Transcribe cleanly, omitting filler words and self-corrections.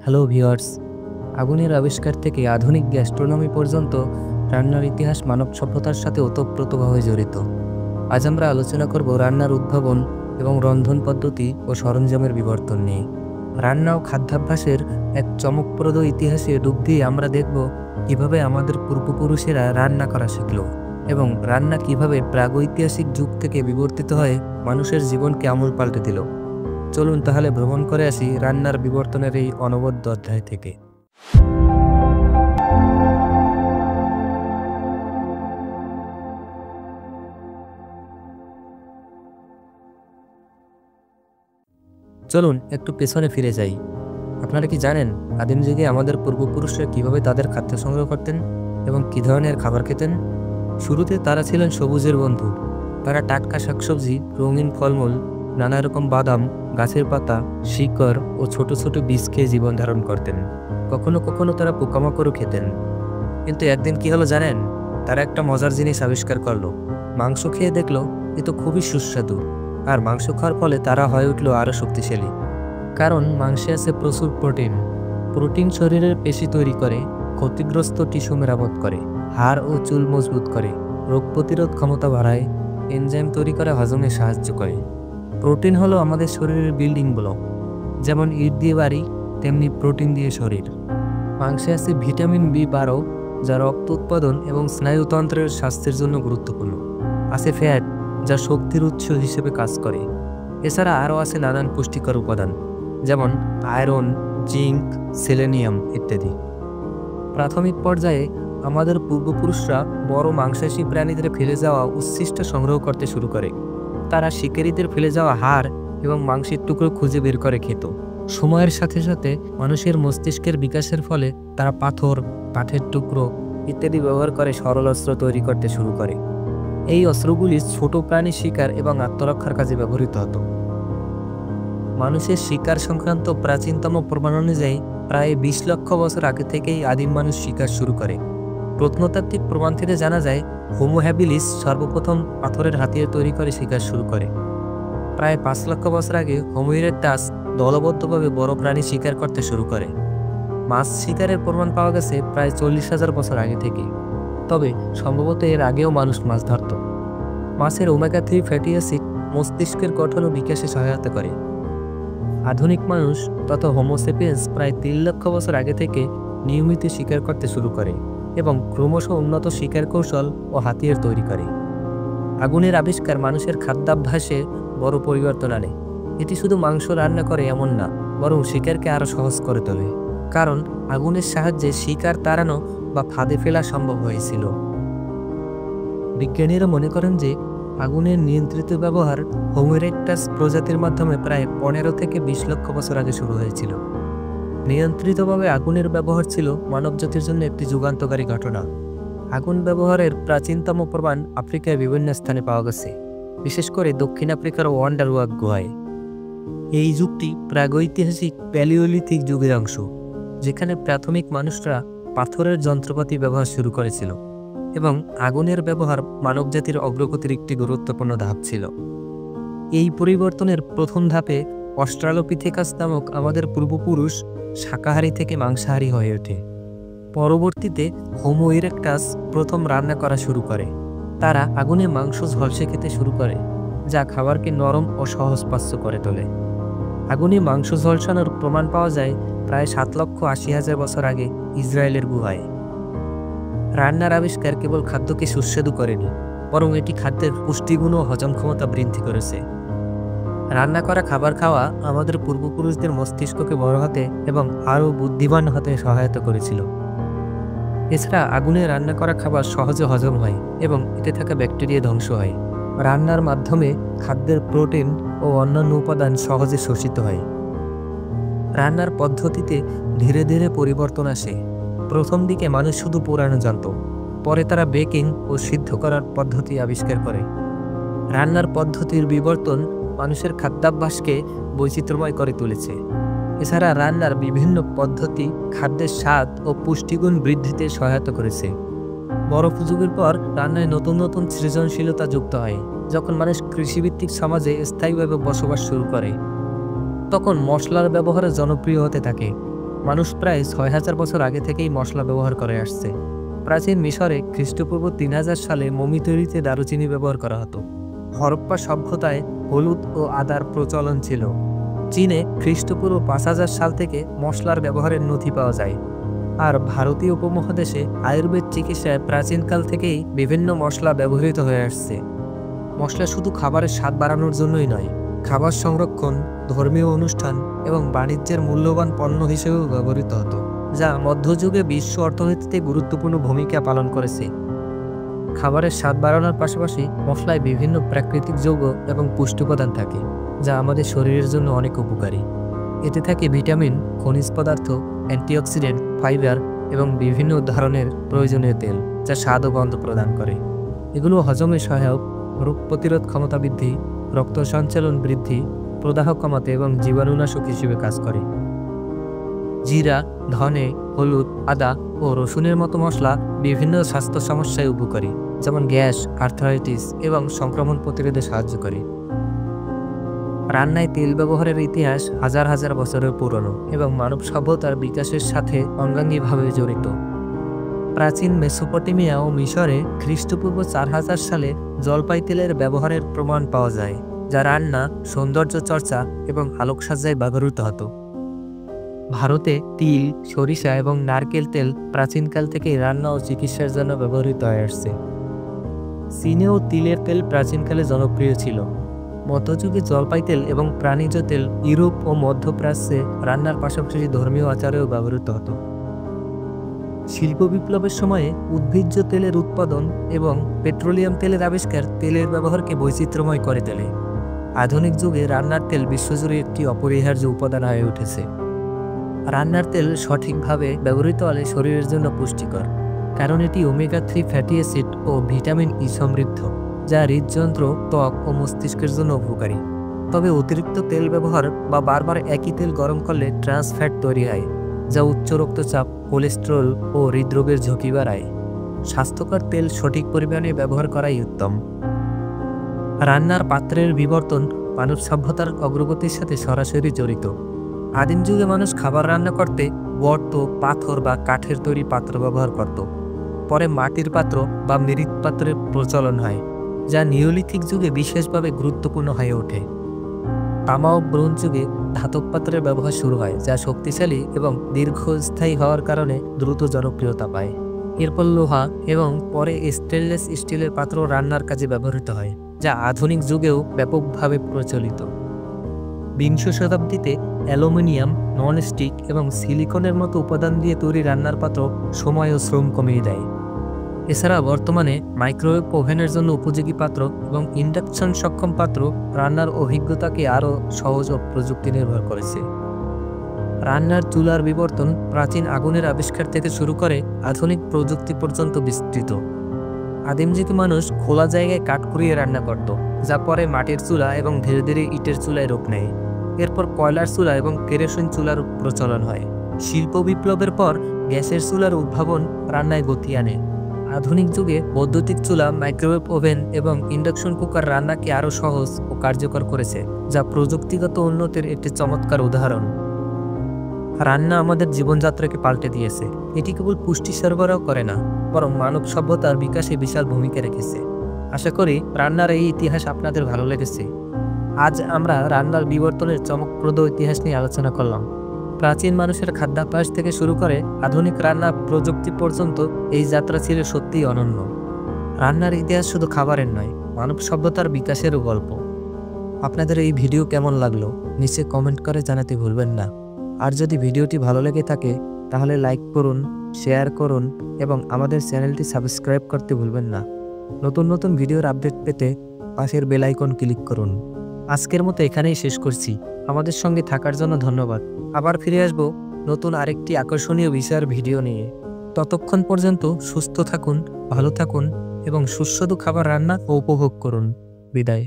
Hello viewers, আগুনের আবিষ্কার থেকে আধুনিক গ্যাস্ট্রোনমি পর্যন্ত রান্নার ইতিহাস মানব সভ্যতার সাথে ওতপ্রোতভাবে জড়িত। আজ আমরা আলোচনা করব রান্নার উদ্ভাবন এবং রন্ধন পদ্ধতি ও সরঞ্জামের বিবর্তন নিয়ে। রান্না ও খাদ্যাভ্যাসের এক চমকপ্রদ ইতিহাসে ডুব দিয়ে আমরা দেখব কিভাবে আমাদের পূর্বপুরুষেরা রান্না করা শিখল এবং রান্না কিভাবে প্রাগৈতিহাসিক যুগ থেকে বিবর্তিত হয়ে মানুষের জীবনকে আমূল পাল্টে দিল। চলুন তাহলে ভ্রমণ করে আসি রান্নার বিবর্তনের এই অনবদ্য অধ্যায় থেকে। চলুন একটু পেছনে ফিরে যাই। আপনারা কি জানেন আদিম যুগে আমাদের পূর্বপুরুষরা কিভাবে তাদের খাদ্য সংগ্রহ করতেন এবং কী ধরনের খাবার খেতেন? শুরুতে তারা ছিলেন সবুজের বন্ধু। তারা টাটকা শাকসবজি, রঙিন ফলমূল, নানা রকম বাদাম, গাছের পাতা, শিকড় ও ছোট ছোট বীজ খেয়ে জীবন ধারণ করতেন। কখনো কখনো তারা পোকামাকড়ও খেতেন। কিন্তু একদিন কি হলো জানেন? তারা একটা মজার জিনিস আবিষ্কার করলো। মাংস খেয়ে দেখলো এ তো খুবই সুস্বাদু, আর মাংস খাওয়ার ফলে তারা হয়ে উঠলো আরও শক্তিশালী। কারণ মাংসে আছে প্রচুর প্রোটিন। প্রোটিন শরীরের পেশি তৈরি করে, ক্ষতিগ্রস্ত টিস্যু মেরামত করে, হাড় ও চুল মজবুত করে, রোগ প্রতিরোধ ক্ষমতা বাড়ায়, এনজাইম তৈরি করে হজমে সাহায্য করে। প্রোটিন হলো আমাদের শরীরের বিল্ডিং ব্লক। যেমন ইট দিয়ে বাড়ি, তেমনি প্রোটিন দিয়ে শরীর। মাংসে আছে ভিটামিন বি12, যা রক্ত উৎপাদন এবং স্নায়ুতন্ত্রের স্বাস্থ্যের জন্য গুরুত্বপূর্ণ। আছে ফ্যাট, যা শক্তির উৎস হিসেবে কাজ করে। এছাড়া আরও আছে নানান পুষ্টিকর উপাদান, যেমন আয়রন, জিঙ্ক, সেলেনিয়াম ইত্যাদি। প্রাথমিক পর্যায়ে আমাদের পূর্বপুরুষরা বড় মাংসাশী প্রাণীদের ফেলে যাওয়া উচ্ছিষ্ট সংগ্রহ করতে শুরু করে। তারা শিকারীদের ফেলে যাওয়া হাড় এবং মাংসের টুকরো খুঁজে বের করে খেত। সময়ের সাথে সাথে মানুষের মস্তিষ্কের বিকাশের ফলে তারা পাথর, কাঠের টুকরো ইত্যাদি ব্যবহার করে সরল অস্ত্র তৈরি করতে শুরু করে। এই অস্ত্রগুলি ছোট প্রাণী শিকার এবং আত্মরক্ষার কাজে ব্যবহৃত হতো। মানুষের শিকার সংক্রান্ত প্রাচীনতম প্রমাণ অনুযায়ী প্রায় 20 লক্ষ বছর আগে থেকেই আদিম মানুষ শিকার শুরু করে। প্রত্নতাত্ত্বিক প্রমাণ থেকে জানা যায় হোমো হ্যাবিলিস সর্বপ্রথম পাথরের হাতিয়ার তৈরি করে শিকার শুরু করে। প্রায় 5 লক্ষ বছর আগে হোমো ইরেক্টাস দলবদ্ধভাবে বড় প্রাণী শিকার করতে শুরু করে। মাছ শিকারের প্রমাণ পাওয়া গেছে প্রায় 40,000 বছর আগে থেকে। তবে সম্ভবত এর আগেও মানুষ মাছ ধরত। মাছের ওমেগা-3 ফ্যাটি অ্যাসিড মস্তিষ্কের গঠন ও বিকাশে সহায়তা করে। আধুনিক মানুষ তথা হোমো সেপিয়েন্স প্রায় 3 লক্ষ বছর আগে থেকে নিয়মিত শিকার করতে শুরু করে এবং ক্রমশ উন্নত শিকার কৌশল ও হাতিয়ার তৈরি করে। আগুনের আবিষ্কার মানুষের খাদ্যাভ্যাসে বড় পরিবর্তন আনে। এটি শুধু মাংস রান্না করে এমন না, বরং শিকারকে আরও সহজ করে তোলে। কারণ আগুনের সাহায্যে শিকার তাড়ানো বা ফাঁদে ফেলা সম্ভব হয়েছিল। বিজ্ঞানীরা মনে করেন যে আগুনের নিয়ন্ত্রিত ব্যবহার হোমো ইরেক্টাস প্রজাতির মাধ্যমে প্রায় 15 থেকে 20 লক্ষ বছর আগে শুরু হয়েছিল। নিয়ন্ত্রিতভাবে আগুনের ব্যবহার ছিল মানবজাতির জন্য একটি যুগান্তকারী ঘটনা। আগুন ব্যবহারের প্রাচীনতম প্রমাণ আফ্রিকায় বিভিন্ন স্থানে পাওয়া গেছে, বিশেষ করে দক্ষিণ আফ্রিকার ওয়ান্ডার ওয়াক গুহায়। এই যুগটি প্রাগৈতিহাসিক প্যালিওলিথিক যুগের অংশ, যেখানে প্রাথমিক মানুষরা পাথরের যন্ত্রপাতি ব্যবহার শুরু করেছিল এবং আগুনের ব্যবহার মানবজাতির অগ্রগতির একটি গুরুত্বপূর্ণ ধাপ ছিল। এই পরিবর্তনের প্রথম ধাপে অস্ট্রালোপিথেকাস নামক আমাদের পূর্বপুরুষ শাকাহারী থেকে মাংসাহারী হয়ে ওঠে। পরবর্তীতে হোমো ইরেক্টাস প্রথম রান্না করা শুরু করে। তারা আগুনে মাংস ঝলসে খেতে শুরু করে, যা খাবারকে নরম ও সহজপাচ্য করে তোলে। আগুনে মাংস ঝলসানোর প্রমাণ পাওয়া যায় প্রায় 7,80,000 বছর আগে ইসরায়েলের গুহায়। রান্নার আবিষ্কার কেবল খাদ্যকে সুস্বাদু করেনি, বরং এটি খাদ্যের পুষ্টিগুণ ও হজম ক্ষমতা বৃদ্ধি করেছে। রান্না করা খাবার খাওয়া আমাদের পূর্বপুরুষদের মস্তিষ্ককে বড় হতে এবং আরও বুদ্ধিমান হতে সহায়তা করেছিল। এছাড়া আগুনে রান্না করা খাবার সহজে হজম হয় এবং এতে থাকা ব্যাকটেরিয়া ধ্বংস হয়। রান্নার মাধ্যমে খাদ্যের প্রোটিন ও অন্যান্য উপাদান সহজে শোষিত হয়। রান্নার পদ্ধতিতে ধীরে ধীরে পরিবর্তন আসে। প্রথম দিকে মানুষ শুধু পোড়ানো জানত, পরে তারা বেকিং ও সিদ্ধ করার পদ্ধতি আবিষ্কার করে। রান্নার পদ্ধতির বিবর্তন মানুষের খাদ্যাভ্যাসকে বৈচিত্র্যময় করে তুলেছে। এছাড়া রান্নার বিভিন্ন পদ্ধতি খাদ্যের স্বাদ ও পুষ্টিগুণ বৃদ্ধিতে সহায়তা করেছে। বরফ যুগের পর রান্নায় নতুন নতুন সৃজনশীলতা যুক্ত হয়। যখন মানুষ কৃষিভিত্তিক সমাজে স্থায়ীভাবে বসবাস শুরু করে, তখন মশলার ব্যবহার জনপ্রিয় হতে থাকে। মানুষ প্রায় ৬,০০০ বছর আগে থেকেই মশলা ব্যবহার করে আসছে। প্রাচীন মিশরে খ্রিস্টপূর্ব ৩,০০০ সালে মমি তৈরিতে দারুচিনি ব্যবহার করা হতো। হরপ্পা সভ্যতায় হলুদ ও আদার প্রচলন ছিল। চীনে খ্রিস্টপূর্ব ৫,০০০ সাল থেকে মশলার ব্যবহারের নথি পাওয়া যায়। আর ভারতীয় উপমহাদেশে আয়ুর্বেদ চিকিৎসায় প্রাচীনকাল থেকেই বিভিন্ন মশলা ব্যবহৃত হয়ে আসছে। মশলা শুধু খাবারের স্বাদ বাড়ানোর জন্যই নয়, খাবার সংরক্ষণ, ধর্মীয় অনুষ্ঠান এবং বাণিজ্যের মূল্যবান পণ্য হিসেবেও ব্যবহৃত হতো, যা মধ্যযুগে বিশ্ব অর্থনীতিতে গুরুত্বপূর্ণ ভূমিকা পালন করেছে। খাবারের স্বাদ বাড়ানোর পাশাপাশি মশলায় বিভিন্ন প্রাকৃতিক যৌগ এবং পুষ্টি উপাদান থাকে, যা আমাদের শরীরের জন্য অনেক উপকারী। এতে থাকে ভিটামিন, খনিজ পদার্থ, অ্যান্টিঅক্সিডেন্ট, ফাইবার এবং বিভিন্ন ধরনের প্রয়োজনীয় তেল, যা স্বাদ ও গন্ধ প্রদান করে। এগুলো হজমে সহায়ক, রোগ প্রতিরোধ ক্ষমতা বৃদ্ধি, রক্ত সঞ্চালন বৃদ্ধি, প্রদাহ কমাতে এবং জীবাণুনাশক হিসেবে কাজ করে। জিরা, ধনে, হলুদ, আদা ও রসুনের মতো মশলা বিভিন্ন স্বাস্থ্য সমস্যায় উপকারী, যেমন গ্যাস, আর্থ্রাইটিস এবং সংক্রমণ প্রতিরোধে সাহায্য করে। রান্নায় তেল ব্যবহারের ইতিহাস হাজার হাজার বছরের পুরনো এবং মানব সভ্যতার বিকাশের সাথে অঙ্গাঙ্গিভাবে জড়িত। প্রাচীন মেসোপটেমিয়া ও মিশরে খ্রিস্টপূর্ব ৪,০০০ সালে জলপাই তেলের ব্যবহারের প্রমাণ পাওয়া যায়, যা রান্না, সৌন্দর্য চর্চা এবং আলোকসজ্জায় ব্যবহৃত হতো। ভারতে তিল, সরিষা এবং নারকেল তেল প্রাচীনকাল থেকেই রান্না ও চিকিৎসার জন্য ব্যবহৃত হয়ে আসছে। চীনেও তিলের তেল প্রাচীনকালে জনপ্রিয় ছিল। মধ্যযুগে জলপাই তেল এবং প্রাণীজ তেল ইউরোপ ও মধ্যপ্রাচ্যে রান্নার পাশাপাশি ধর্মীয় আচারেও ব্যবহৃত হতো। শিল্প বিপ্লবের সময়ে উদ্ভিজ্জ তেলের উৎপাদন এবং পেট্রোলিয়াম তেলের আবিষ্কার তেলের ব্যবহারকে বৈচিত্র্যময় করে তোলে। আধুনিক যুগে রান্নার তেল বিশ্বজুড়ে একটি অপরিহার্য উপাদান হয়ে উঠেছে। রান্নার তেল সঠিকভাবে ব্যবহৃত হলে শরীরের জন্য পুষ্টিকর, কারণ এটি ওমেগা-3 ফ্যাটি অ্যাসিড ও ভিটামিন ই সমৃদ্ধ, যা হৃদযন্ত্র, ত্বক ও মস্তিষ্কের জন্য উপকারী। তবে অতিরিক্ত তেল ব্যবহার বা বারবার একই তেল গরম করলে ট্রান্স ফ্যাট তৈরি হয়, যা উচ্চ রক্তচাপ, কোলেস্টেরল ও হৃদরোগের ঝুঁকি বাড়ায়। স্বাস্থ্যকর তেল সঠিক পরিমাণে ব্যবহার করাই উত্তম। রান্নার পাত্রের বিবর্তন মানব সভ্যতার অগ্রগতির সাথে সরাসরি জড়িত। আদিম যুগে মানুষ খাবার রান্না করতে গর্ত, পাথর বা কাঠের তৈরি পাত্র ব্যবহার করত। পরে মাটির পাত্র বা মৃৎ পাত্রের প্রচলন হয়, যা নিওলিথিক যুগে বিশেষভাবে গুরুত্বপূর্ণ হয়ে ওঠে। তামা ও ব্রোঞ্জ যুগে ধাতব পাত্রের ব্যবহার শুরু হয়, যা শক্তিশালী এবং দীর্ঘস্থায়ী হওয়ার কারণে দ্রুত জনপ্রিয়তা পায়। এরপর লোহা এবং পরে স্টেনলেস স্টিলের পাত্র রান্নার কাজে ব্যবহৃত হয়, যা আধুনিক যুগেও ব্যাপকভাবে প্রচলিত। বিংশ শতাব্দীতে অ্যালুমিনিয়াম, ননস্টিক এবং সিলিকনের মতো উপাদান দিয়ে তৈরি রান্নার পাত্র সময় ও শ্রম কমিয়ে দেয়। এছাড়া বর্তমানে মাইক্রোওয়েভ ওভেনের জন্য উপযোগী পাত্র এবং ইন্ডাকশন সক্ষম পাত্র রান্নার অভিজ্ঞতাকে আরও সহজ ও প্রযুক্তি নির্ভর করেছে। রান্নার চুলার বিবর্তন প্রাচীন আগুনের আবিষ্কার থেকে শুরু করে আধুনিক প্রযুক্তি পর্যন্ত বিস্তৃত। আদিম যুগে মানুষ খোলা জায়গায় কাঠ কুড়িয়ে রান্না করত, যা পরে মাটির চুলা এবং ধীরে ধীরে ইটের চুলায় রূপ নেয়। এরপর কয়লার চুলা এবং কেরোসিন চুলার প্রচলন হয়। শিল্প বিপ্লবের পর গ্যাসের চুলার উদ্ভাবন রান্নায় গতি আনে। আধুনিক যুগে বৈদ্যুতিক চুলা, মাইক্রোওয়েভ ওভেন এবং ইন্ডাকশন কুকার রান্নাকে আরও সহজ ও কার্যকর করেছে, যা প্রযুক্তিগত উন্নতির একটি চমৎকার উদাহরণ। রান্না আমাদের জীবনযাত্রাকে পাল্টে দিয়েছে। এটি কেবল পুষ্টি সরবরাহ করে না, বরং মানব সভ্যতার বিকাশে বিশাল ভূমিকা রেখেছে। আশা করি রান্নার এই ইতিহাস আপনাদের ভালো লেগেছে। আজ আমরা রান্নার বিবর্তনের চমকপ্রদ ইতিহাস নিয়ে আলোচনা করলাম। প্রাচীন মানুষের খাদ্যাভ্যাস থেকে শুরু করে আধুনিক রান্নার প্রযুক্তি পর্যন্ত এই যাত্রা ছিল সত্যিই অনন্য। রান্নার ইতিহাস শুধু খাবারের নয়, মানব সভ্যতার বিকাশেরও গল্প। আপনাদের এই ভিডিও কেমন লাগলো নিচে কমেন্ট করে জানাতে ভুলবেন না। আর যদি ভিডিওটি ভালো লেগে থাকে তাহলে লাইক করুন, শেয়ার করুন এবং আমাদের চ্যানেলটি সাবস্ক্রাইব করতে ভুলবেন না। নতুন নতুন ভিডিওর আপডেট পেতে পাশের বেল আইকন ক্লিক করুন। আজকের মতো এখানেই শেষ করছি। আমাদের সঙ্গে থাকার জন্য ধন্যবাদ। আবার ফিরে আসবো নতুন আরেকটি আকর্ষণীয় বিষয়ের ভিডিও নিয়ে। ততক্ষণ পর্যন্ত সুস্থ থাকুন, ভালো থাকুন এবং সুস্বাদু খাবার রান্না ও উপভোগ করুন। বিদায়।